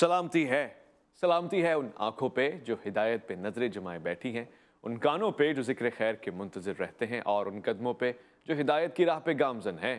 سلامتی ہے ان آنکھوں پہ جو ہدایت پہ نظریں جمائے بیٹھی ہیں، ان کانوں پہ جو ذکر خیر کے منتظر رہتے ہیں، اور ان قدموں پہ جو ہدایت کی راہ پہ گامزن ہیں۔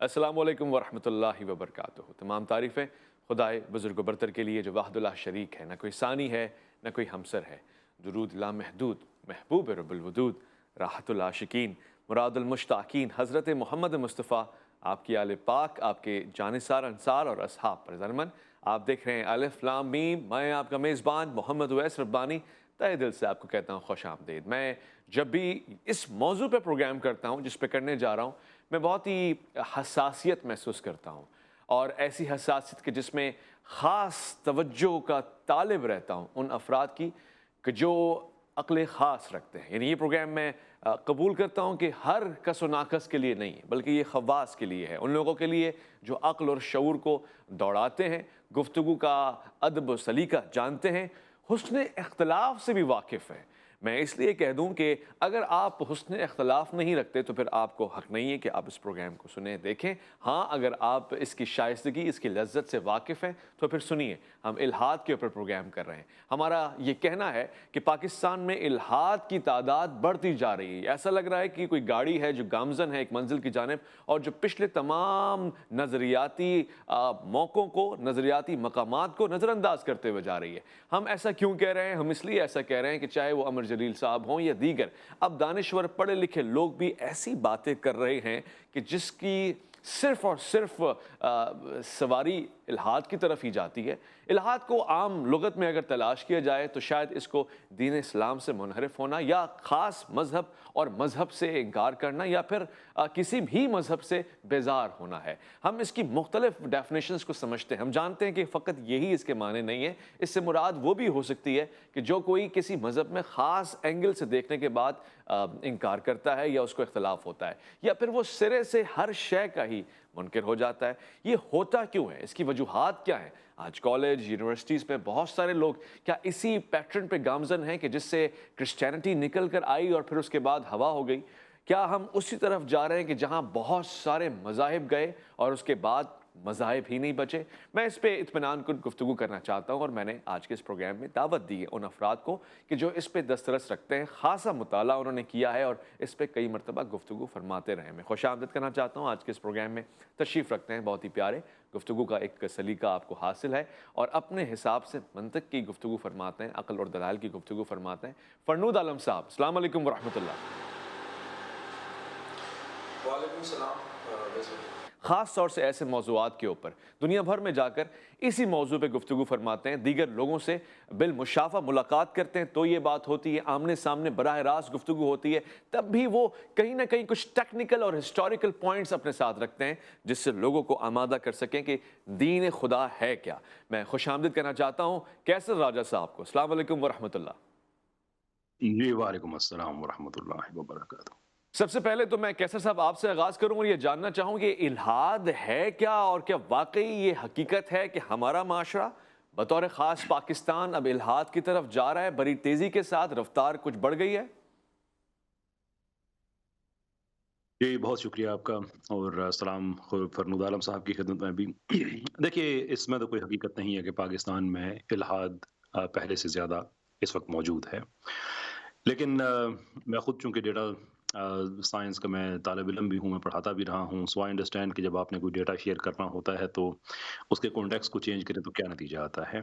السلام علیکم ورحمۃ اللہ وبرکاتہ۔ تمام تعریفیں خدائے بزرگ و برتر کے لیے جو وحد لا شریک ہے، نہ کوئی ثانی ہے نہ کوئی ہمسر ہے۔ درود لامحدود محبوب رب الودود، راحت العاشقین مراد المشتاقین حضرت محمد مصطفیٰ، آپ کی آل پاک، آپ کے جانثار انصار اور اصحاب پر ضرمن۔ آپ دیکھ رہے ہیں الف لام میم، میں آپ کا میزبان محمد اویس ربانی تہہ دل سے آپ کو کہتا ہوں خوش آمدید۔ میں جب بھی اس موضوع پہ پروگرام کرتا ہوں جس پہ کرنے جا رہا ہوں، میں بہت ہی حساسیت محسوس کرتا ہوں، اور ایسی حساسیت کہ جس میں خاص توجہ کا طالب رہتا ہوں ان افراد کی کہ جو عقل خاص رکھتے ہیں۔ یعنی یہ پروگرام میں قبول کرتا ہوں کہ ہر کس و ناقص کے لیے نہیں، بلکہ یہ خواص کے لیے ہے، ان لوگوں کے لیے جو عقل اور شعور کو دوڑاتے ہیں، گفتگو کا ادب و سلیقہ جانتے ہیں، حسن اختلاف سے بھی واقف ہیں۔ میں اس لیے کہہ دوں کہ اگر آپ حسن اختلاف نہیں رکھتے تو پھر آپ کو حق نہیں ہے کہ آپ اس پروگرام کو سنیں دیکھیں۔ ہاں، اگر آپ اس کی شائستگی، اس کی لذت سے واقف ہیں تو پھر سنیے، ہم الحاد کے اوپر پروگرام کر رہے ہیں۔ ہمارا یہ کہنا ہے کہ پاکستان میں الحاد کی تعداد بڑھتی جا رہی ہے۔ ایسا لگ رہا ہے کہ کوئی گاڑی ہے جو گامزن ہے ایک منزل کی جانب، اور جو پچھلے تمام نظریاتی موقعوں کو، نظریاتی مقامات کو نظر انداز کرتے ہوئے جا رہی ہے۔ ہم ایسا کیوں کہہ رہے ہیں؟ ہم اس لیے ایسا کہہ رہے ہیں کہ چاہے وہ امر جلیل صاحب ہوں یا دیگر اب دانشور پڑھے لکھے لوگ بھی ایسی باتیں کر رہے ہیں کہ جس کی صرف اور صرف سواری الحاد کی طرف ہی جاتی ہے۔ الحاد کو عام لغت میں اگر تلاش کیا جائے تو شاید اس کو دین اسلام سے منحرف ہونا، یا خاص مذہب اور مذہب سے انکار کرنا، یا پھر کسی بھی مذہب سے بیزار ہونا ہے۔ ہم اس کی مختلف ڈیفینیشنز کو سمجھتے ہیں، ہم جانتے ہیں کہ فقط یہی اس کے معنی نہیں ہے۔ اس سے مراد وہ بھی ہو سکتی ہے کہ جو کوئی کسی مذہب میں خاص اینگل سے دیکھنے کے بعد انکار کرتا ہے یا اس کو اختلاف ہوتا ہے، یا پھر وہ سرے سے ہر شے کا ہی منکر ہو جاتا ہے۔ یہ ہوتا کیوں ہے؟ اس کی وجوہات کیا ہیں؟ آج کالج، یونیورسٹیز میں بہت سارے لوگ کیا اسی پیٹرن پہ گامزن ہیں کہ جس سے کرسچینٹی نکل کر آئی اور پھر اس کے بعد ہوا ہو گئی؟ کیا ہم اسی طرف جا رہے ہیں کہ جہاں بہت سارے مذاہب گئے اور اس کے بعد مذاہب ہی نہیں بچے؟ میں اس پہ اطمینان کن گفتگو کرنا چاہتا ہوں، اور میں نے آج کے اس پروگرام میں دعوت دی ہے ان افراد کو کہ جو اس پہ دسترس رکھتے ہیں، خاصا مطالعہ انہوں نے کیا ہے اور اس پہ کئی مرتبہ گفتگو فرماتے رہے۔ میں خوش آمدید کرنا چاہتا ہوں آج کے اس پروگرام میں تشریف رکھتے ہیں بہت ہی پیارے، گفتگو کا ایک سلیقہ آپ کو حاصل ہے اور اپنے حساب سے منطق کی گفتگو فرماتے ہیں، عقل اور دلائل کی گفتگو فرماتے ہیں۔ فرنود عالم صاحب، السلام علیکم ورحمۃ اللہ۔ وعلیکم السلام۔ خاص طور سے ایسے موضوعات کے اوپر دنیا بھر میں جا کر اسی موضوع پہ گفتگو فرماتے ہیں، دیگر لوگوں سے بالمشافہ ملاقات کرتے ہیں تو یہ بات ہوتی ہے، آمنے سامنے براہ راست گفتگو ہوتی ہے، تب بھی وہ کہیں نہ کہیں کچھ ٹیکنیکل اور ہسٹوریکل پوائنٹس اپنے ساتھ رکھتے ہیں جس سے لوگوں کو آمادہ کر سکیں کہ دین خدا ہے کیا۔ میں خوش آمدید کرنا چاہتا ہوں کیسر راجہ صاحب کو۔ السلام علیکم ورحمۃ اللہ۔ جی وعلیکم السلام ورحمۃ اللہ وبرکاتہ۔ سب سے پہلے تو میں کیسر صاحب آپ سے آغاز کروں اور یہ جاننا چاہوں کہ الحاد ہے کیا، اور کیا واقعی یہ حقیقت ہے کہ ہمارا معاشرہ بطور خاص پاکستان اب الحاد کی طرف جا رہا ہے، بڑی تیزی کے ساتھ رفتار کچھ بڑھ گئی ہے؟ جی بہت شکریہ آپ کا، اور السلام فرنود عالم صاحب کی خدمت میں بھی۔ دیکھیے، اس میں تو کوئی حقیقت نہیں ہے کہ پاکستان میں الحاد پہلے سے زیادہ اس وقت موجود ہے، لیکن میں خود چونکہ ڈیٹا سائنس کا میں طالب علم بھی ہوں، میں پڑھاتا بھی رہا ہوں، سو آئی انڈرسٹینڈ کہ جب آپ نے کوئی ڈیٹا شیئر کرنا ہوتا ہے تو اس کے کانٹیکس کو چینج کریں تو کیا نتیجہ آتا ہے۔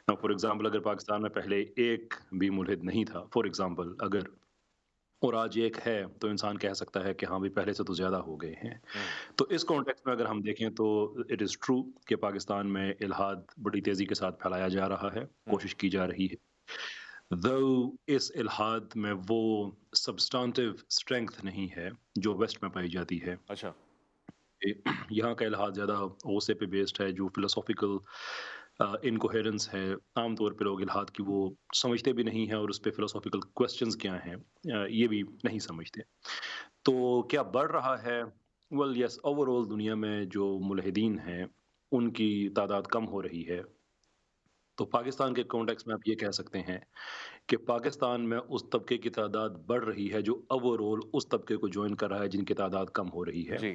فار ایگزامپل، اگر پاکستان میں پہلے ایک بھی ملحد نہیں تھا، فار ایگزامپل اگر، اور آج ایک ہے، تو انسان کہہ سکتا ہے کہ ہاں بھی پہلے سے تو زیادہ ہو گئے ہیں۔ تو اس کانٹیکس میں اگر ہم دیکھیں تو اٹ از ٹرو کہ پاکستان میں الحاد بڑی تیزی کے ساتھ پھیلایا جا رہا ہے، کوشش کی جا رہی ہے، though اس الحاد میں وہ سبسٹانٹیو اسٹرینگتھ نہیں ہے جو ویسٹ میں پائی جاتی ہے۔ اچھا، یہاں کا الحاد زیادہ غصے پہ بیسڈ ہے، جو فلسافیکل انکوہیرنس ہے۔ عام طور پہ لوگ الحاد کی وہ سمجھتے بھی نہیں ہیں، اور اس پہ فلسافیکل کوسچنز کیا ہیں یہ بھی نہیں سمجھتے۔ تو کیا بڑھ رہا ہے؟ ویل یس، اوور آل دنیا میں جو ملحدین ہیں ان کی تعداد کم ہو رہی ہے۔ تو پاکستان کے کانٹیکس میں آپ یہ کہہ سکتے ہیں کہ پاکستان میں اس طبقے کی تعداد بڑھ رہی ہے جو اوور آل اس طبقے کو جوائن کر رہا ہے جن کی تعداد کم ہو رہی ہے۔ جی،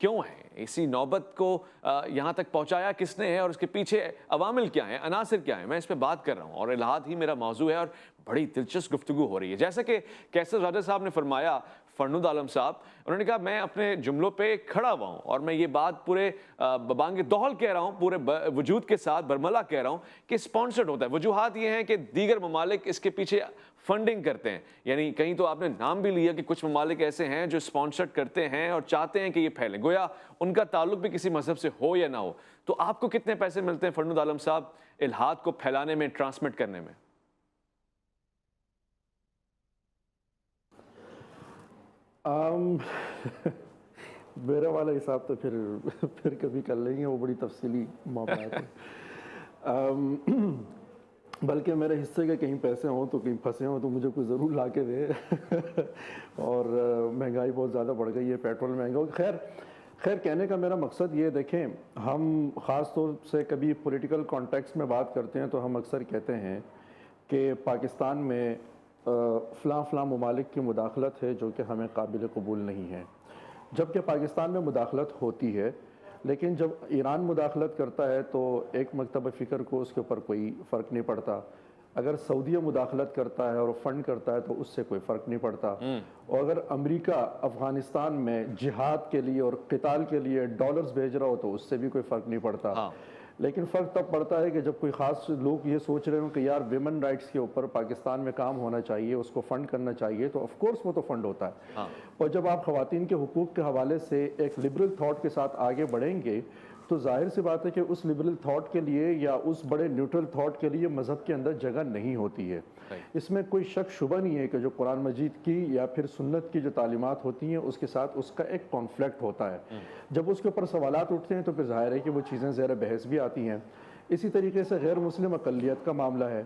کیوں ہیں؟ اسی نوبت کو یہاں تک پہنچایا کس نے ہے اور اس کے پیچھے عوامل کیا ہیں، عناصر کیا ہیں؟ میں اس پہ بات کر رہا ہوں اور الہاد ہی میرا موضوع ہے اور بڑی دلچسپ گفتگو ہو رہی ہے. جیسا کہ کیسر زادہ صاحب نے فرمایا، فرنود عالم صاحب انہوں نے کہا میں اپنے جملوں پہ کھڑا ہوا ہوں اور میں یہ بات پورے ببانگ دوہل کہہ رہا ہوں، پورے وجود کے ساتھ برملا کہہ رہا ہوں کہ سپانسرڈ ہوتا ہے. وجوہات یہ ہیں کہ دیگر ممالک اس کے پیچھے فنڈنگ کرتے ہیں. یعنی کہیں تو آپ نے نام بھی لیا کہ کچھ ممالک ایسے ہیں جو سپانسرڈ کرتے ہیں اور چاہتے ہیں کہ یہ پھیلیں، گویا ان کا تعلق بھی کسی مذہب سے ہو یا نہ ہو. تو آپ کو کتنے پیسے ملتے ہیں فرنود عالم صاحب الہاد کو پھیلانے میں، ٹرانسمٹ کرنے میں؟ میرا والا حساب تو پھر کبھی کر لیں گے، وہ بڑی تفصیلی معاملات ہیں. بلکہ میرے حصے کے کہیں پیسے ہوں تو کہیں پھنسے ہوں تو مجھے کوئی ضرور لا کے دے. اور مہنگائی بہت زیادہ بڑھ گئی ہے، پیٹرول مہنگا ہو. خیر کہنے کا میرا مقصد یہ دیکھیں، ہم خاص طور سے کبھی پولیٹیکل کانٹیکسٹ میں بات کرتے ہیں تو ہم اکثر کہتے ہیں کہ پاکستان میں فلاں ممالک کی مداخلت ہے جو کہ ہمیں قابل قبول نہیں ہے. جبکہ پاکستان میں مداخلت ہوتی ہے، لیکن جب ایران مداخلت کرتا ہے تو ایک مکتب فکر کو اس کے اوپر کوئی فرق نہیں پڑتا. اگر سعودیہ مداخلت کرتا ہے اور فنڈ کرتا ہے تو اس سے کوئی فرق نہیں پڑتا. اور اگر امریکہ افغانستان میں جہاد کے لیے اور قتال کے لیے ڈالرز بھیج رہا ہو تو اس سے بھی کوئی فرق نہیں پڑتا. لیکن فرق تب پڑتا ہے کہ جب کوئی خاص لوگ یہ سوچ رہے ہوں کہ یار ویمن رائٹس کے اوپر پاکستان میں کام ہونا چاہیے، اس کو فنڈ کرنا چاہیے، تو آف کورس وہ تو فنڈ ہوتا ہے. اور جب آپ خواتین کے حقوق کے حوالے سے ایک لبرل تھاٹ کے ساتھ آگے بڑھیں گے تو ظاہر سی بات ہے کہ اس لبرل تھاٹ کے لیے یا اس بڑے نیوٹرل تھاٹ کے لیے مذہب کے اندر جگہ نہیں ہوتی ہے. اس میں کوئی شک شبہ نہیں ہے کہ جو قرآن مجید کی یا پھر سنت کی جو تعلیمات ہوتی ہیں اس کے ساتھ اس کا ایک کانفلکٹ ہوتا ہے. جب اس کے اوپر سوالات اٹھتے ہیں تو پھر ظاہر ہے کہ وہ چیزیں زیر بحث بھی آتی ہیں. اسی طریقے سے غیر مسلم اقلیت کا معاملہ ہے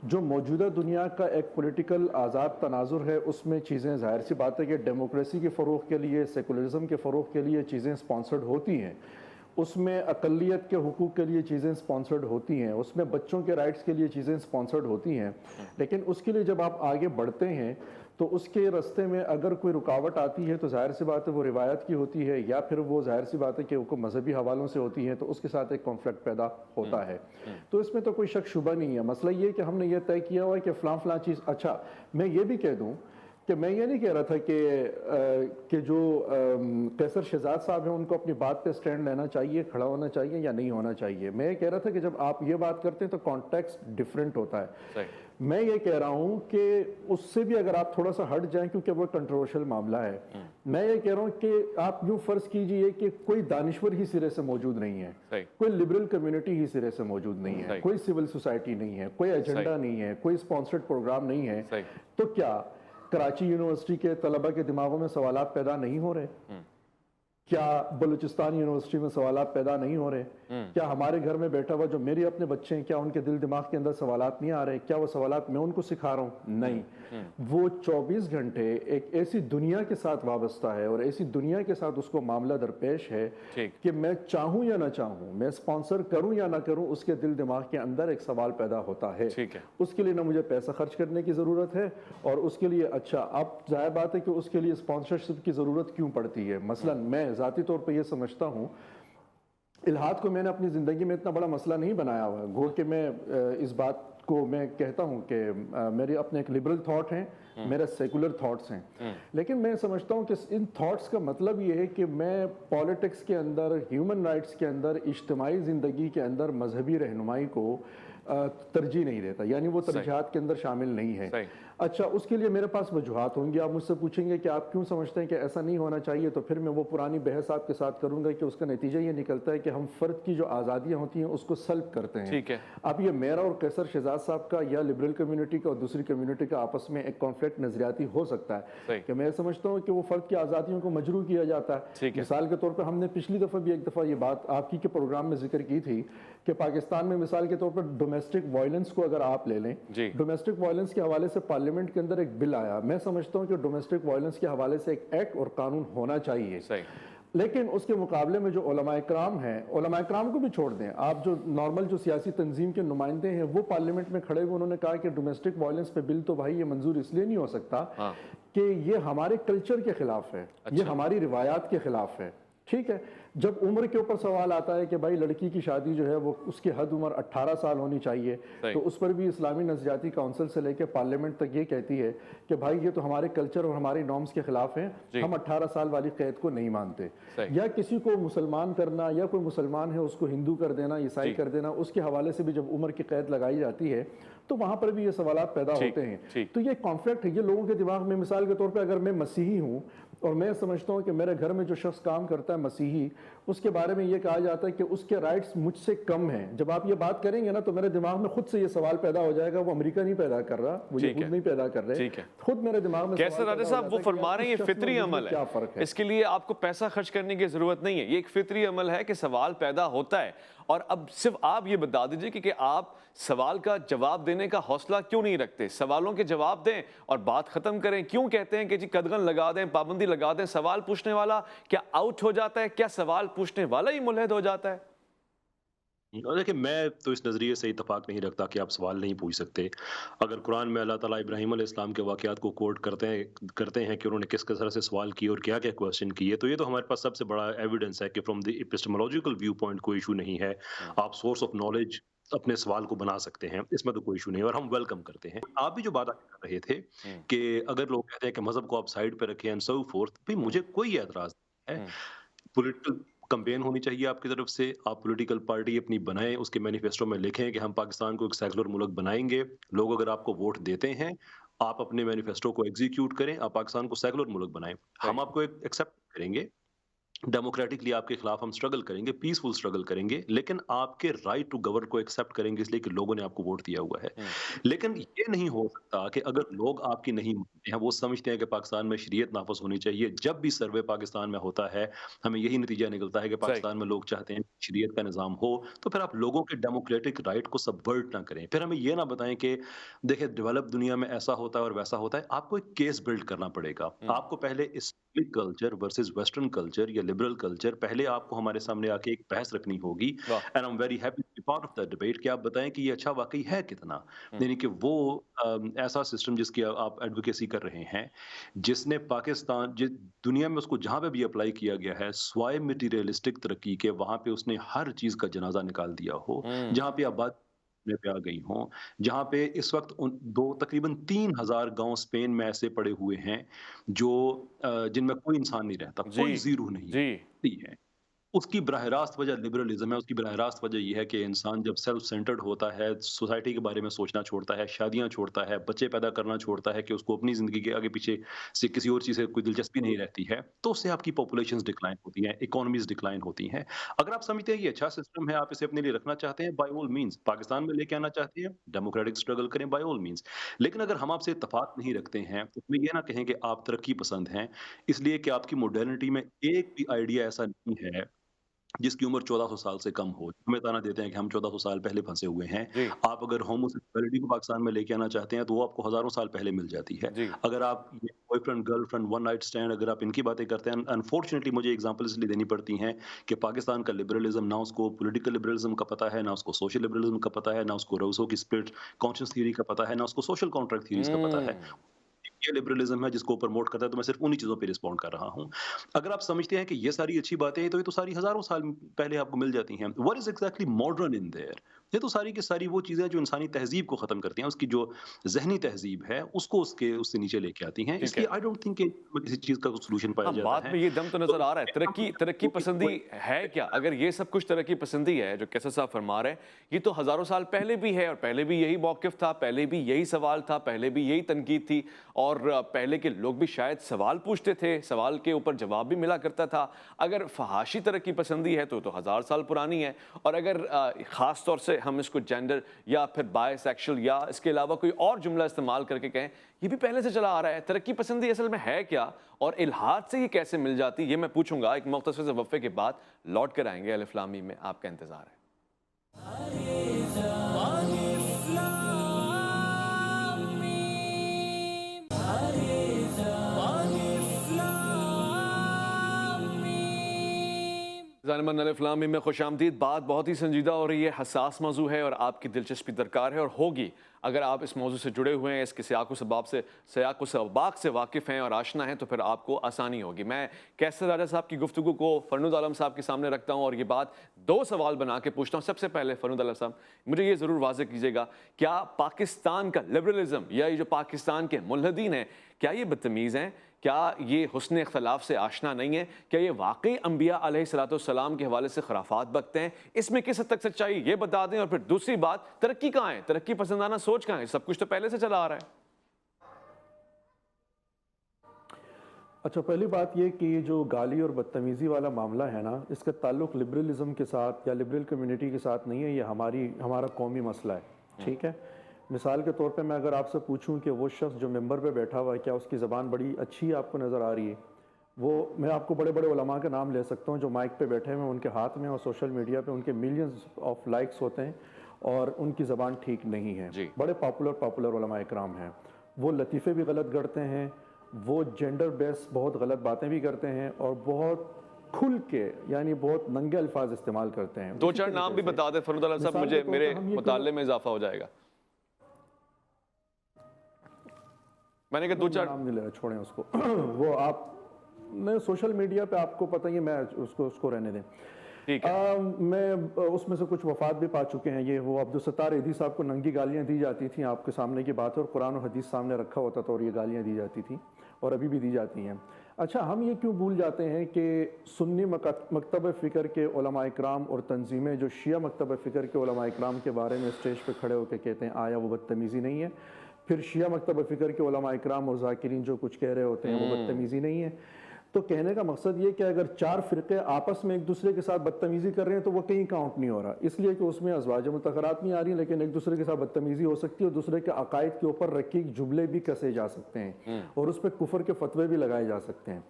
جو موجودہ دنیا کا ایک پولیٹیکل آزاد تناظر ہے، اس میں چیزیں ظاہر سی بات ہے کہ ڈیموکریسی کے فروغ کے لیے، سیکولرزم کے فروغ کے لیے چیزیں سپانسرڈ ہوتی ہیں. اس میں اقلیت کے حقوق کے لیے چیزیں سپانسرڈ ہوتی ہیں، اس میں بچوں کے رائٹس کے لیے چیزیں سپانسرڈ ہوتی ہیں. لیکن اس کے لیے جب آپ آگے بڑھتے ہیں تو اس کے راستے میں اگر کوئی رکاوٹ آتی ہے تو ظاہر سی بات ہے وہ روایت کی ہوتی ہے یا پھر وہ ظاہر سی بات ہے کہ وہ مذہبی حوالوں سے ہوتی ہے، تو اس کے ساتھ ایک کانفلکٹ پیدا ہوتا ہے. تو اس میں تو کوئی شک شبہ نہیں ہے. مسئلہ یہ کہ ہم نے یہ طے کیا ہوا ہے کہ فلاں چیز. اچھا میں یہ بھی کہہ دوں کہ میں یہ نہیں کہہ رہا تھا کہ جو قیصر شہزاد صاحب ہیں ان کو اپنی بات پہ سٹینڈ لینا چاہیے، کھڑا ہونا چاہیے یا نہیں ہونا چاہیے. میں یہ کہہ رہا تھا کہ جب آپ یہ بات کرتے ہیں تو کانٹیکسٹ ڈیفرنٹ ہوتا ہے. میں یہ کہہ رہا ہوں کہ اس سے بھی اگر آپ تھوڑا سا ہٹ جائیں کیونکہ وہ کنٹروورشل معاملہ ہے. میں یہ کہہ رہا ہوں کہ آپ یوں فرض کیجئے کہ کوئی دانشور ہی سرے سے موجود نہیں ہے، کوئی لبرل کمیونٹی ہی سرے سے موجود نہیں ہے، کوئی سول سوسائٹی نہیں ہے، کوئی ایجنڈا نہیں ہے، کوئی سپانسرڈ پروگرام نہیں ہے. تو کیا کراچی یونیورسٹی کے طلبہ کے دماغوں میں سوالات پیدا نہیں ہو رہے؟ کیا بلوچستان یونیورسٹی میں سوالات پیدا نہیں ہو رہے؟ کیا ہمارے گھر میں بیٹھا ہوا جو میرے اپنے بچے ہیں کیا ان کے دل دماغ کے اندر سوالات نہیں آ رہے؟ کیا وہ سوالات میں ان کو سکھا رہا ہوں؟ نہیں. وہ 24 گھنٹے ایک ایسی دنیا کے ساتھ وابستہ ہے اور ایسی دنیا کے ساتھ اس کو معاملہ درپیش ہے کہ میں چاہوں یا نہ چاہوں، میں سپانسر کروں یا نہ کروں، اس کے دل دماغ کے اندر ایک سوال پیدا ہوتا ہے. اس کے لیے نہ مجھے پیسہ خرچ کرنے کی ضرورت ہے اور اس کے لیے اچھا اب ظاہر بات ہے کہ اس کے لیے سپانسرشپ کی ضرورت کیوں پڑتی ہے. مثلا میں ذاتی طور پہ یہ سمجھتا ہوں الہاد کو میں نے اپنی زندگی میں اتنا بڑا مسئلہ نہیں بنایا ہوا. گو کہ میں اس بات کو میں کہتا ہوں کہ میرے اپنے ایک لبرل تھاٹ ہیں، میرے سیکولر تھاٹس ہیں، لیکن میں سمجھتا ہوں کہ ان تھاٹس کا مطلب یہ ہے کہ میں پالیٹکس کے اندر، ہیومن رائٹس کے اندر، اجتماعی زندگی کے اندر مذہبی رہنمائی کو ترجیح نہیں دیتا، یعنی وہ ترجیحات کے اندر شامل نہیں ہے. اچھا اس کے لیے میرے پاس وجوہات ہوں گی. آپ مجھ سے پوچھیں گے کہ آپ کیوں سمجھتے ہیں کہ ایسا نہیں ہونا چاہیے، تو پھر میں وہ پرانی بحث آپ کے ساتھ کروں گا کہ اس کا نتیجہ یہ نکلتا ہے کہ ہم فرد کی جو آزادیاں ہوتی ہیں اس کو سلب کرتے ہیں. اب یہ میرا اور قیصر شہزاد صاحب کا یا لبرل کمیونٹی کا اور دوسری کمیونٹی کا آپس میں ایک کانفلکٹ نظریاتی ہو سکتا ہے کہ میں سمجھتا ہوں کہ وہ فرد کی آزادیوں کو مجروح کیا جاتا ہے. مثال کے طور پر ہم نے پچھلی دفعہ بھی ایک دفعہ یہ بات آپ کی کے پروگرام میں ذکر کی تھی کہ پاکستان میں مثال کے طور پر ڈومیسٹک وائلنس کو اگر آپ لے لیں، ڈومیسٹک وائلنس کے حوالے سے پارلیمنٹ کے اندر ایک بل آیا. میں سمجھتا ہوں کہ ڈومیسٹک وائلنس کے حوالے سے ایک ایکٹ اور قانون ہونا چاہیے. لیکن اس کے مقابلے میں جو علماء اکرام ہیں، علماء اکرام کو بھی چھوڑ دیں، آپ جو نارمل جو سیاسی تنظیم کے نمائندے ہیں وہ پارلیمنٹ میں کھڑے ہوئے انہوں نے کہا کہ ڈومیسٹک وائلنس پہ بل تو بھائی یہ منظور اس لیے نہیں ہو سکتا کہ یہ ہمارے کلچر کے خلاف ہے، یہ ہماری روایات کے خلاف ہے. ٹھیک ہے. جب عمر کے اوپر سوال آتا ہے کہ بھائی لڑکی کی شادی جو ہے وہ اس کی حد عمر 18 سال ہونی چاہیے, تو اس پر بھی اسلامی نظریاتی کونسل سے لے کے پارلیمنٹ تک یہ کہتی ہے کہ بھائی یہ تو ہمارے کلچر اور ہماری نارمز کے خلاف ہیں, ہم 18 سال والی قید کو نہیں مانتے. یا کسی کو مسلمان کرنا, یا کوئی مسلمان ہے اس کو ہندو کر دینا, عیسائی کر دینا, اس کے حوالے سے بھی جب عمر کی قید لگائی جاتی ہے تو وہاں پر بھی یہ سوالات پیدا ہوتے ہیں. تو یہ کانفلکٹ ہے, یہ لوگوں کے دماغ میں, مثال کے طور پہ اگر میں مسیحی ہوں اور میں سمجھتا ہوں کہ میرے گھر میں جو شخص کام کرتا ہے مسیحی, اس کے بارے میں یہ کہا جاتا ہے کہ اس کے رائٹس مجھ سے کم ہیں, جب آپ یہ بات کریں گے نا تو میرے دماغ میں خود سے یہ سوال پیدا ہو جائے گا, وہ امریکہ نہیں پیدا کر رہا, وہ یہود نہیں پیدا کر رہے, خود میرے دماغ میں کیسے راجہ صاحب وہ فرما رہے ہیں یہ فطری عمل ہے, اس کے لیے آپ کو پیسہ خرچ کرنے کی ضرورت نہیں ہے, یہ ایک فطری عمل ہے کہ سوال پیدا ہوتا ہے. اور اب صرف آپ یہ بتا دیجئے کہ آپ سوال کا جواب دینے کا حوصلہ کیوں نہیں رکھتے, سوالوں کے جواب دیں اور بات ختم کریں. کیوں کہتے ہیں کہ جی قدغن لگا دیں, پابندی لگا دیں, سوال پوچھنے والا کیا آؤٹ ہو جاتا ہے, کیا سوال پوچھنے والا ہی ملحد ہو جاتا ہے؟ دیکھیں, میں تو اس نظریے سے اتفاق نہیں رکھتا کہ آپ سوال نہیں پوچھ سکتے. اگر قرآن میں اللہ تعالیٰ ابراہیم علیہ السلام کے واقعات کو کوٹ کرتے ہیں کہ انہوں نے کس طرح سے سوال کیے اور کیا کیا کوشچن کیے, تو یہ تو ہمارے پاس سب سے بڑا ایویڈنس ہے کہ فرام دی ایپسٹمولوجیکل ویو پوائنٹ کوئی ایشو نہیں ہے. آپ سورس آف نالج اپنے سوال کو بنا سکتے ہیں, اس میں تو کوئی ایشو نہیں, اور ہم ویلکم کرتے ہیں. آپ بھی جو بات کر رہے تھے کہ اگر لوگ کہتے ہیں کہ مذہب کو آپ سائڈ پہ رکھیں اینڈ سو فورتھ, بھی مجھے کوئی اعتراض نہیں ہے. پولیٹیکل کمپین ہونی چاہیے آپ کی طرف سے, آپ پولیٹیکل پارٹی اپنی بنائیں, اس کے مینیفیسٹو میں لکھیں کہ ہم پاکستان کو ایک سیکولر ملک بنائیں گے. لوگ اگر آپ کو ووٹ دیتے ہیں, آپ اپنے مینیفیسٹو کو ایگزیکیوٹ کریں, آپ پاکستان کو سیکولر ملک بنائیں. ہم آپ کو ایکسیپٹ کریں گے, ڈیموکریٹکلی آپ کے خلاف ہم سٹرگل کریں گے, پیسفل سٹرگل کریں گے, لیکن آپ کے رائٹ ٹو گورن کو ایکسیپٹ کریں گے اس لیے کہ لوگوں نے آپ کو ووٹ دیا ہوا ہے. لیکن یہ نہیں ہو سکتا کہ اگر لوگ آپ کی نہیں مانتے ہیں, وہ سمجھتے ہیں کہ پاکستان میں شریعت نافذ ہونی چاہیے. جب بھی سروے پاکستان میں ہوتا ہے ہمیں یہی نتیجہ نکلتا ہے کہ پاکستان میں لوگ چاہتے ہیں شریعت کا نظام ہو. تو پھر آپ لوگوں کے ڈیموکریٹک رائٹ کو سبورٹ نہ کریں, پھر ہمیں یہ نہ بتائیں کہ دیکھیں ڈیولپ دنیا میں ایسا ہوتا ہے اور ویسا ہوتا ہے. آپ کو ایک کیس بلڈ کرنا پڑے گا. آپ کو پہلے Islamic culture versus western culture یا لبرل کلچر, پہلے آپ کو ہمارے سامنے آ کے ایک بحث رکھنی ہوگی. And I am very happy to be part of that debate کہ آپ بتائیں کہ یہ اچھا واقعی ہے کتنا, یعنی کہ وہ ایسا سسٹم جس کی آپ ایڈوکیسی کر رہے ہیں, جس نے پاکستان دنیا میں اس کو جہاں پہ بھی اپلائی کیا گیا ہے سوائے مٹیریلسٹک ترقی کے, وہاں پہ اس نے ہر چیز کا جنازہ نکال دیا ہو. جہاں پہ آباد پہ آ گئی ہوں, جہاں پہ اس وقت تقریباً 3000 گاؤں اسپین میں ایسے پڑے ہوئے ہیں جو جن میں کوئی انسان نہیں رہتا, کوئی زیرو نہیں ہے. اس کی براہ راست وجہ لبرلزم ہے. اس کی براہ راست وجہ یہ ہے کہ انسان جب سیلف سینٹرڈ ہوتا ہے, سوسائٹی کے بارے میں سوچنا چھوڑتا ہے, شادیاں چھوڑتا ہے, بچے پیدا کرنا چھوڑتا ہے, کہ اس کو اپنی زندگی کے آگے پیچھے سے کسی اور چیز سے کوئی دلچسپی نہیں رہتی ہے, تو اس سے آپ کی پاپولیشنز ڈکلائن ہوتی ہیں, اکانومیز ڈکلائن ہوتی ہیں. اگر آپ سمجھتے ہیں یہ اچھا سسٹم ہے, آپ اسے اپنے لیے رکھنا چاہتے ہیں, بائی آل مینس پاکستان میں لے کے آنا چاہتے ہیں, ڈیموکریٹک اسٹرگل کریں, بائی آل مینس. لیکن اگر ہم آپ سے اتفاق نہیں رکھتے ہیں تو ہمیں یہ نہ کہیں کہ آپ ترقی پسند ہیں, اس لیے کہ آپ کی ماڈرنٹی میں ایک بھی آئیڈیا ایسا نہیں ہے جس کی عمر 1400 سال سے کم ہو. ہمیں تانا دیتے ہیں کہ ہم 1400 سال پہلے پھنسے ہوئے ہیں. آپ اگر ہوموسیکسولیٹی کو پاکستان میں لے کے آنا چاہتے ہیں تو وہ آپ کو ہزاروں سال پہلے مل جاتی ہے. اگر آپ boy friend, girl friend, one night stand, اگر آپ ان کی باتیں کرتے ہیں, انفارچونیٹلی مجھے ایگزامپل اس لیے دینی پڑتی ہیں کہ پاکستان کا لبرلزم, نہ اس کو پولیٹیکل لبرلزم کا پتہ ہے, نہ اس کو سوشل لبرلزم کا پتہ ہے, نہ اس کو روسو کی اسپلٹ کانشنس تھیوری کا پتہ ہے, نہ اس کو سوشل کانٹریکٹ تھیوریز کا پتہ ہے. یہ لبرلزم ہے جس کو پروموٹ کرتا ہے, تو میں صرف انہی چیزوں پہ رسپونڈ کر رہا ہوں. اگر آپ سمجھتے ہیں کہ یہ ساری اچھی باتیں ہیں تو یہ تو ساری ہزاروں سال پہلے آپ کو مل جاتی ہیں. What is exactly modern in there? یہ تو ساری کی ساری وہ چیزیں جو انسانی تہذیب کو ختم کرتی ہیں, اس کی جو ذہنی تہذیب ہے اس کو اس سے نیچے لے کے آتی ہیں. اس لیے آئی ڈونٹ تھنک کہ کسی چیز کا سولوشن پایا جاتا ہے. بات میں یہ دم تو نظر آ رہا ہے, ترقی پسندی ہے کیا؟ اگر یہ سب کچھ ترقی پسندی ہے جو کیسر صاحب فرما رہے ہیں, یہ تو ہزاروں سال پہلے بھی ہے, اور پہلے بھی یہی موقف تھا, پہلے بھی یہی سوال تھا, پہلے بھی یہی تنقید تھی, اور پہلے کے لوگ بھی شاید سوال پوچھتے تھے, سوال کے اوپر جواب بھی ملا کرتا تھا. اگر فحاشی ترقی پسندی ہے تو 1000 سال پرانی ہے, اور اگر خاص طور سے ہم اس کو جینڈر یا پھر بائی سیکشل یا اس کے علاوہ کوئی اور جملہ استعمال کر کے کہیں, یہ بھی پہلے سے چلا آ رہا ہے. ترقی پسندی اصل میں ہے کیا, اور الحاد سے یہ کیسے مل جاتی, یہ میں پوچھوں گا. ایک مختصر سے وقفے کے بعد لوٹ کر آئیں گے. الف لام میم میں آپ کا انتظار ہے. ظالمان الف لام میم میں خوش آمدید. بات بہت ہی سنجیدہ ہو رہی ہے, حساس موضوع ہے اور آپ کی دلچسپی درکار ہے, اور ہوگی اگر آپ اس موضوع سے جڑے ہوئے ہیں، اس کے سیاق و سباق سے واقف ہیں اور آشنا ہیں، تو پھر آپ کو آسانی ہوگی۔ میں کیسر راجہ صاحب کی گفتگو کو فرنود عالم صاحب کے سامنے رکھتا ہوں اور یہ بات 2 سوال بنا کے پوچھتا ہوں۔ سب سے پہلے فرنود عالم صاحب، مجھے یہ ضرور واضح کیجیے گا، کیا پاکستان کا لبرلزم یا یہ جو پاکستان کے ملحدین ہیں، کیا یہ بدتمیز ہیں؟ کیا یہ حسن اختلاف سے آشنا نہیں ہے؟ کیا یہ واقعی انبیاء علیہ الصلوۃ والسلام کے حوالے سے خرافات بکتے ہیں؟ اس میں کس حد تک سچائی یہ بتا دیں، اور پھر دوسری بات، ترقی کہاں ہے؟ ترقی پسندانہ سوچ کہاں ہے؟ سب کچھ تو پہلے سے چلا آ رہا ہے۔ اچھا، پہلی بات یہ کہ یہ جو گالی اور بدتمیزی والا معاملہ ہے نا، اس کا تعلق لبرلزم کے ساتھ یا لبرل کمیونٹی کے ساتھ نہیں ہے، یہ ہمارا قومی مسئلہ ہے، ٹھیک ہے؟ مثال کے طور پہ میں اگر آپ سے پوچھوں کہ وہ شخص جو ممبر پہ بیٹھا ہوا ہے، کیا اس کی زبان بڑی اچھی آپ کو نظر آ رہی ہے؟ میں آپ کو بڑے بڑے علماء کا نام لے سکتا ہوں جو مائک پہ بیٹھے ہوئے ہیں، ان کے ہاتھ میں اور سوشل میڈیا پہ ان کے ملینز آف لائکس ہوتے ہیں اور ان کی زبان ٹھیک نہیں ہے۔ بڑے پاپولر علماء اکرام ہیں، وہ لطیفے بھی غلط گڑھتے ہیں، وہ جینڈر بیس بہت غلط باتیں بھی کرتے ہیں اور بہت کھل کے یعنی بہت ننگے الفاظ استعمال کرتے ہیں۔ 2-4 نام بھی بتا دیں فرنود عالم صاحب، مجھے میرے مطالعے میں اضافہ ہو جائے گا۔ میں نے کہا 2-4 نام نہیں لے رہا، چھوڑیں اس کو۔ وہ آپ میں سوشل میڈیا پہ آپ کو پتہ ہی، میں اس کو رہنے دیں۔ میں اس میں سے کچھ وفات بھی پا چکے ہیں۔ یہ وہ عبدالستار ایدھی صاحب کو ننگی گالیاں دی جاتی تھیں، آپ کے سامنے کی بات ہے، اور قرآن و حدیث سامنے رکھا ہوتا تھا اور یہ گالیاں دی جاتی تھیں اور ابھی بھی دی جاتی ہیں۔ اچھا، ہم یہ کیوں بھول جاتے ہیں کہ سنی مکتب فکر کے علماء اکرام اور تنظیمیں جو شیعہ مکتب فکر کے علماء اکرام کے بارے میں اسٹیج پہ کھڑے ہو کے کہتے ہیں آیا وہ بدتمیزی نہیں ہے؟ پھر شیعہ مکتب فکر کے علماء اکرام اور ذاکرین جو کچھ کہہ رہے ہوتے ہیں وہ بدتمیزی نہیں ہے۔ تو کہنے کا مقصد یہ کہ اگر 4 فرقے آپس میں ایک دوسرے کے ساتھ بدتمیزی کر رہے ہیں تو وہ کہیں کاؤنٹ نہیں ہو رہا، اس لیے کہ اس میں ازواج مطہرات نہیں آ رہی، لیکن ایک دوسرے کے ساتھ بدتمیزی ہو سکتی ہے اور دوسرے کے عقائد کے اوپر رقیق جملے بھی کسے جا سکتے ہیں اور اس پہ کفر کے فتوے بھی لگائے جا سکتے ہیں۔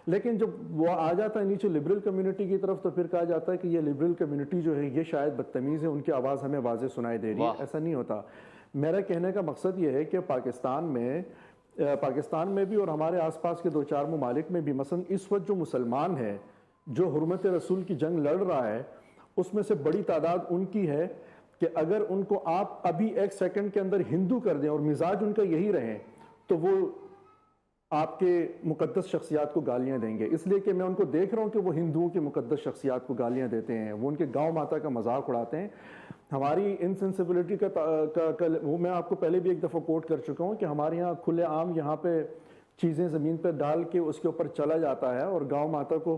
لیکن جب وہ آ جاتا ہے نیچے لبرل کمیونٹی کی طرف تو پھر کہا جاتا ہے کہ یہ لبرل کمیونٹی جو ہے یہ شاید بدتمیز ہے، ان کی آواز ہمیں واضح سنائی دے رہی ہے۔ ایسا نہیں ہوتا۔ میرا کہنے کا مقصد یہ ہے کہ پاکستان میں بھی اور ہمارے آس پاس کے 2-4 ممالک میں بھی مثلا اس وقت جو مسلمان ہے جو حرمت رسول کی جنگ لڑ رہا ہے، اس میں سے بڑی تعداد ان کی ہے کہ اگر ان کو آپ ابھی 1 سیکنڈ کے اندر ہندو کر دیں اور مزاج ان کا یہی رہے تو وہ آپ کے مقدس شخصیات کو گالیاں دیں گے، اس لیے کہ میں ان کو دیکھ رہا ہوں کہ وہ ہندوؤں کی مقدس شخصیات کو گالیاں دیتے ہیں، وہ ان کے گاؤں ماتا کا مذاق اڑاتے ہیں۔ ہماری انسینسیبلٹی کا وہ میں آپ کو پہلے بھی ایک دفعہ کوٹ کر چکا ہوں کہ ہمارے یہاں کھلے عام یہاں پہ چیزیں زمین پہ ڈال کے اس کے اوپر چلا جاتا ہے اور گاؤں ماتا کو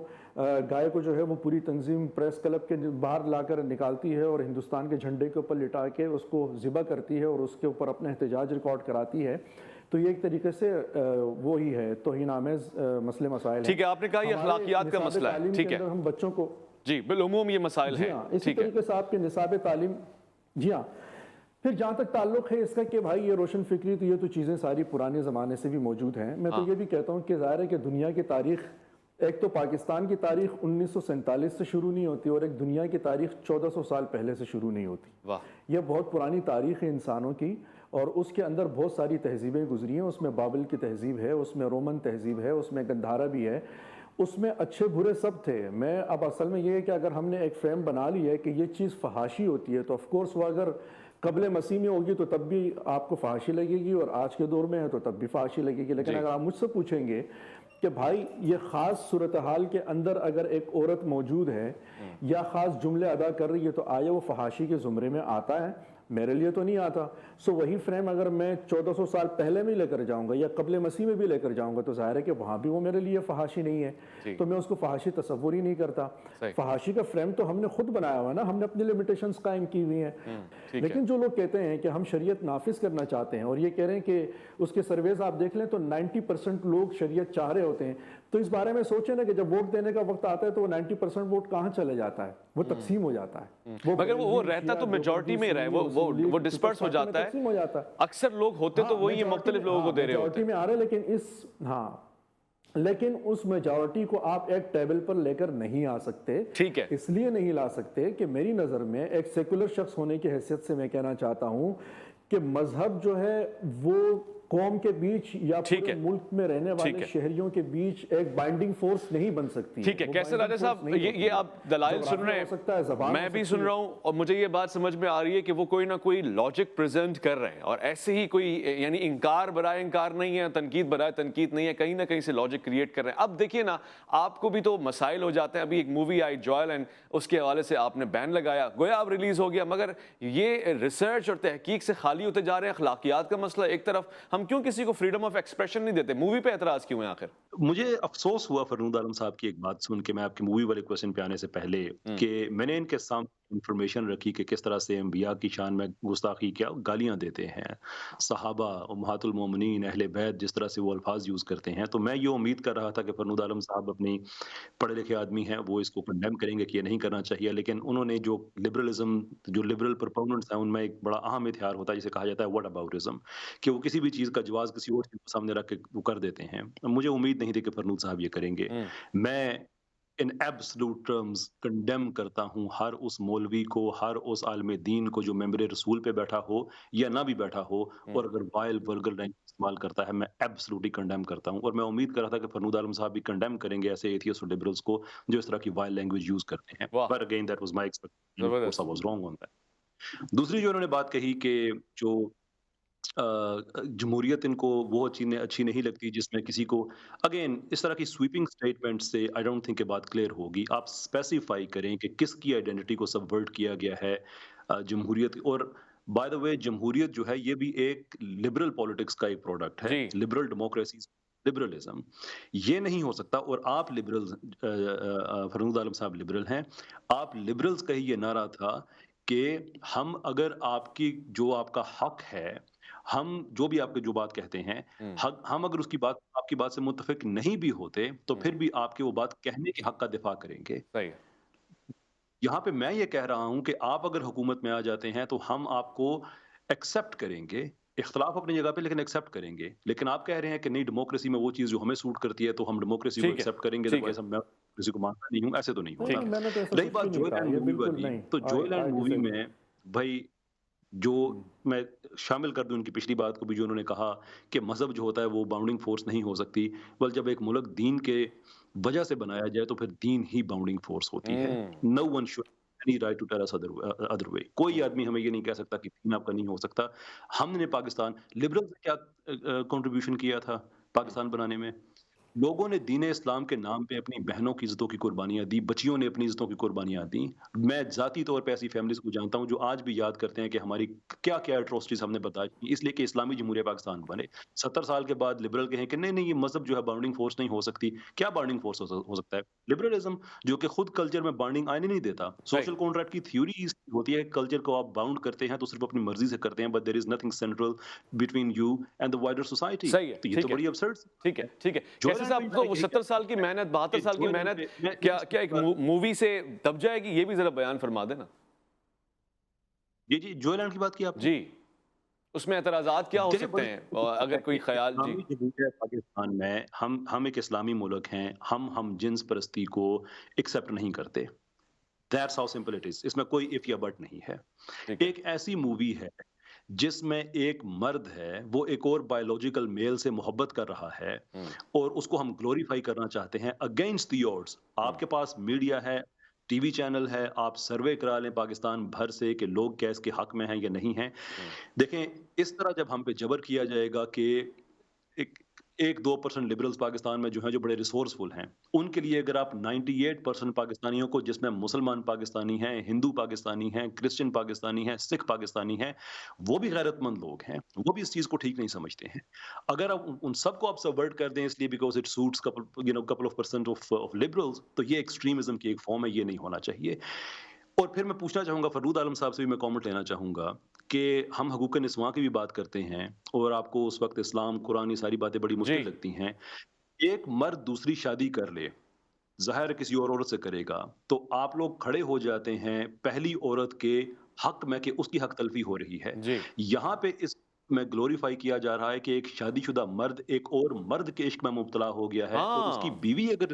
گائے کو جو ہے وہ پوری تنظیم پریس کلب کے باہر لا کر نکالتی ہے اور ہندوستان کے جھنڈے کے اوپر لٹا کے اس کو ذبح کرتی ہے اور اس کے اوپر اپنا احتجاج ریکارڈ کراتی ہے۔ تو یہ ایک طریقے سے وہی ہے توہین آمیز مسئلے مسائل ہیں۔ ٹھیک ہے، آپ نے کہا یہ اخلاقیات کا مسئلہ ہے، ٹھیک ہے، ہم بچوں کو جی بالعموم یہ مسائل ہیں، اسی طریقے سے آپ کے نصاب تعلیم، جی ہاں۔ پھر جہاں تک تعلق ہے اس کا کہ بھائی یہ روشن فکری تو یہ تو چیزیں ساری پرانے زمانے سے بھی موجود ہیں۔ میں تو یہ بھی کہتا ہوں کہ ظاہر ہے کہ دنیا کی تاریخ، ایک تو پاکستان کی تاریخ 1947 سے شروع نہیں ہوتی اور ایک دنیا کی تاریخ 1400 سال پہلے سے شروع نہیں ہوتی۔ یہ بہت پرانی تاریخ ہے انسانوں کی اور اس کے اندر بہت ساری تہذیبیں گزری ہیں۔ اس میں بابل کی تہذیب ہے، اس میں رومن تہذیب ہے، اس میں گندھارا بھی ہے، اس میں اچھے برے سب تھے۔ میں اب اصل میں یہ ہے کہ اگر ہم نے ایک فریم بنا لی ہے کہ یہ چیز فحاشی ہوتی ہے تو آف کورس وہ اگر قبل مسیح میں ہوگی تو تب بھی آپ کو فحاشی لگے گی اور آج کے دور میں ہے تو تب بھی فحاشی لگے گی۔ لیکن اگر آپ مجھ سے پوچھیں گے کہ بھائی یہ خاص صورتحال کے اندر اگر ایک عورت موجود ہے یا خاص جملے ادا کر رہی ہے تو آیا وہ فحاشی کے زمرے میں آتا ہے؟ میرے لیے تو نہیں آتا۔ سو وہی فریم اگر میں 1400 سال پہلے میں لے کر جاؤں گا یا قبل مسیح میں بھی لے کر جاؤں گا تو ظاہر ہے کہ وہاں بھی وہ میرے لیے فحاشی نہیں ہے، تو میں اس کو فحاشی تصور ہی نہیں کرتا۔ فحاشی کا فریم تو ہم نے خود بنایا ہوا ہے نا، ہم نے اپنی لیمیٹیشنز قائم کی ہوئی ہیں۔ لیکن جو لوگ کہتے ہیں کہ ہم شریعت نافذ کرنا چاہتے ہیں اور یہ کہہ رہے ہیں کہ اس کے سرویز آپ دیکھ لیں تو 90% لوگ شریعت چاہ رہے ہوتے ہیں، تو اس بارے میں سوچیں نا کہ جب ووٹ دینے کا وقت آتا ہے تو وہ 90% ووٹ کہاں چلے جاتا ہے؟ وہ تقسیم ہو جاتا ہے۔ مگر وہ رہتا تو میجورٹی میں رہے، وہ ڈسپرس ہو جاتا ہے۔ اکثر لوگ ہوتے تو وہی مختلف لوگوں کو دے رہے ہوتے میجورٹی میں آ رہے، لیکن اس میجورٹی کو آپ ایک ٹیبل پر لے کر نہیں آ سکتے۔ ٹھیک ہے، اس لیے نہیں لا سکتے کہ میری نظر میں ایک سیکولر شخص ہونے کی حیثیت سے میں کہنا چاہتا ہوں کہ مذہب جو ہے وہ قوم کے بیچ یا ٹھیک پورے ہے، ملک میں رہنے ٹھیک والے ہے، شہریوں کے بیچ ایک بائنڈنگ فورس نہیں بن سکتی. ٹھیک ہے. کیسے راجہ صاحب یہ آپ دلائل سن رہے ہیں, میں بھی سن رہا ہوں, اور مجھے یہ بات سمجھ میں آ رہی ہے کہ وہ کوئی نہ کوئی لاجک پریزنٹ کر رہے ہیں, اور ایسے ہی کوئی یعنی انکار برائے انکار نہیں ہے, تنقید برائے تنقید نہیں ہے, کہیں نہ کہیں سے لاجک کریٹ کر رہے ہیں. اب دیکھیے نا, آپ کو بھی تو مسائل ہو جاتے ہیں. ابھی ایک مووی آئی جوئل اینڈ اس کے حوالے سے آپ نے بین لگایا, گویا اب ریلیز ہو گیا, مگر یہ ریسرچ اور تحقیق سے خالی ہوتے جا رہے ہیں. اخلاقیات کا مسئلہ ایک طرف, ہم کیوں کسی کو فریڈم آف ایکسپریشن نہیں دیتے؟ مووی پہ اعتراض کیوں ہے آخر؟ مجھے افسوس ہوا فرنود عالم صاحب کی ایک بات سن کے, میں آپ کی مووی والے کوشچن پہ آنے سے پہلے, کہ میں نے ان کے سامنے انفارمیشن رکھی کہ کس طرح سے انبیاء کی شان میں گستاخی کیا گالیاں دیتے ہیں, صحابہ امہات المومنین اہل بیت جس طرح سے وہ الفاظ یوز کرتے ہیں. تو میں یہ امید کر رہا تھا کہ فرنود عالم صاحب اپنی پڑھے لکھے آدمی ہیں, وہ اس کو کنڈیم کریں گے کہ یہ نہیں کرنا چاہیے. لیکن انہوں نے جو لبرلزم, جو لبرل پرپوننٹس ہیں, ان میں ایک بڑا اہم ہتھیار ہوتا ہے جسے کہا جاتا ہے واٹ اباؤٹزم, کہ وہ کسی بھی چیز کا جواز کسی اور چیز کو سامنے رکھ کے وہ کر دیتے ہیں. مجھے امید نہیں تھی کہ فرنود صاحب یہ کریں گے. میں ان ایبسلوٹ ٹرمز کنڈیم کرتا ہوں ہر اس مولوی کو, ہر اس عالم دین کو جو ممبر رسول پہ بیٹھا ہو یا نہ بھی بیٹھا ہو, اور اگر وائل ورگل لینگویج استعمال کرتا ہے, میں ایبسلوٹلی کنڈیم کرتا ہوں. اور میں امید کر رہا تھا کہ فرنود عالم صاحب بھی کنڈیم کریں گے ایسے ایتھیسٹ اور لبرلز کو جو اس طرح کی وائل لینگویج یوز کرتے ہیں. واہ, but again that was my expectation, of course I زبردست. was wrong on that. دوسری جو انہوں نے بات کہی کہ جو جمہوریت ان کو وہ چیزیں اچھی نہیں لگتی جس میں کسی کو, اگین اس طرح کی سویپنگ سٹیٹمنٹ سے آئی ڈونٹ تھنک کہ بات کلیئر ہوگی. آپ اسپیسیفائی کریں کہ کس کی آئیڈینٹی کو سبورٹ کیا گیا ہے جمہوریت. اور بائی دا وے جمہوریت جو ہے یہ بھی ایک لبرل پالیٹکس کا ایک پروڈکٹ ہے, لبرل ڈیموکریسی, لبرلزم. یہ نہیں ہو سکتا. اور آپ لبرل, فرنود عالم صاحب لبرل ہیں, آپ لبرلز کا ہی یہ نعرہ تھا کہ ہم اگر آپ کی جو آپ کا حق ہے, ہم جو بھی آپ کے جو بات کہتے ہیں, ہم اگر اس کی بات, آپ کی بات سے متفق نہیں بھی ہوتے تو پھر بھی آپ کے وہ بات کہنے کے حق کا دفاع کریں گے. صحیح. یہاں پہ میں یہ کہہ رہا ہوں کہ آپ اگر حکومت میں آ جاتے ہیں تو ہم آپ کو ایکسپٹ کریں گے, اختلاف اپنی جگہ پہ لیکن ایکسپٹ کریں گے. لیکن آپ کہہ رہے ہیں کہ نہیں, ڈیموکریسی میں وہ چیز جو ہمیں سوٹ کرتی ہے تو ہم ڈیموکریسی کو ایکسپٹ کریں گے, میں ڈیموکریسی کو مانتا نہیں ہوں. ایسے تو نہیں ہوتا. رہی بات جوئل اینڈ مووی والی, تو جوئل اینڈ مووی میں بھائی جو میں شامل کر دوں ان کی پچھلی بات کو بھی, جو انہوں نے کہا کہ مذہب جو ہوتا ہے وہ باؤنڈنگ فورس نہیں ہو سکتی. بل جب ایک ملک دین کے وجہ سے بنایا جائے تو پھر دین ہی باؤنڈنگ فورس ہوتی ہے. No one should any right to tell us other way. کوئی آدمی ہمیں یہ نہیں کہہ سکتا کہ دین آپ کا نہیں ہو سکتا. ہم نے پاکستان, لبرل نے کیا کنٹریبیوشن کیا تھا پاکستان بنانے میں؟ لوگوں نے دین اسلام کے نام پہ اپنی بہنوں کی عزتوں کی قربانیاں دی, بچیوں نے اپنی عزتوں کی قربانیاں دی. میں ذاتی طور پہ ایسی فیملیز کو جانتا ہوں جو آج بھی یاد کرتے ہیں کہ ہماری کیا کیا اٹروسٹیز ہم نے بتائی, اس لیے کہ اسلامی جمہوریہ پاکستان بنے. 70 سال کے بعد لبرل کہیں کہ نہیں نہیں, یہ مذہب جو ہے باؤنڈنگ فورس نہیں ہو سکتی. کیا باؤنڈنگ فورس ہو سکتا ہے؟ لبرلزم, جو کہ خود کلچر میں باؤنڈنگ آنے نہیں دیتا. سوشل کانٹریکٹ کی تھیوری ہوتی ہے, کلچر کو آپ باؤنڈ کرتے ہیں تو صرف اپنی مرضی سے کرتے ہیں, but there is nothing central between you and the wider society. تو یہ تو بڑی ابسرڈ. ٹھیک ہے, ٹھیک ہے. کیسے صاحب, تو 70 سال کی محنت, 72 سال کی محنت کیا ایک مووی سے دب جائے گی؟ یہ بھی ذرا بیان فرما دینا. جی جی, جوئل اینڈ کی بات کی آپ نے, جی, اس میں اعتراضات کیا ہو سکتے ہیں اگر کوئی خیال؟ جی, پاکستان میں ہم ایک اسلامی ملک ہیں, ہم جنس پرستی کو ایکسپٹ نہیں کرتے. That's how simple it is. اس میں کوئی if یا بٹ نہیں ہے. ایک ایسی مووی ہے جس میں ایک مرد ہے, وہ ایک اور بایولوجیکل میل سے محبت کر رہا ہے, اور اس کو ہم گلوریفائی کرنا چاہتے ہیں اگینسٹ دی آڈز. آپ کے پاس میڈیا ہے, ٹی وی چینل ہے, آپ سروے کرا لیں پاکستان بھر سے کہ لوگ کیا اس کے حق میں ہیں یا نہیں ہیں. دیکھیں, اس طرح جب ہم پہ جبر کیا جائے گا کہ 1-2% لبرلز پاکستان میں جو ہیں, جو بڑے ریسورسفل ہیں, ان کے لیے اگر آپ 98% پاکستانیوں کو, جس میں مسلمان پاکستانی ہیں, ہندو پاکستانی ہیں, کرسچن پاکستانی ہیں, سکھ پاکستانی ہیں, وہ بھی غیرت مند لوگ ہیں, وہ بھی اس چیز کو ٹھیک نہیں سمجھتے ہیں, اگر آپ ان سب کو آپ سبورٹ کر دیں اس لیے because it suits couple of percent of liberals, تو یہ ایکسٹریمزم کی ایک فارم ہے, یہ نہیں ہونا چاہیے. اور پھر میں پوچھنا چاہوں گا, فرود عالم صاحب سے بھی میں کامنٹ لینا چاہوں گا کہ ہم حقوق نسواں کی بھی بات کرتے ہیں, اور آپ کو اس وقت اسلام, قرآن, یہ ساری باتیں بڑی مشکل لگتی ہیں. ایک مرد دوسری شادی کر لے, ظاہر کسی اور عورت سے کرے گا, تو آپ لوگ کھڑے ہو جاتے ہیں پہلی عورت کے حق میں کہ اس کی حق تلفی ہو رہی ہے. یہاں پہ اس میں گلوریفائی کیا جا رہا ہے کہ ایک شادی شدہ مرد ایک اور مرد کے عشق میں مبتلا ہو گیا ہے, اور اس کی بیوی اگر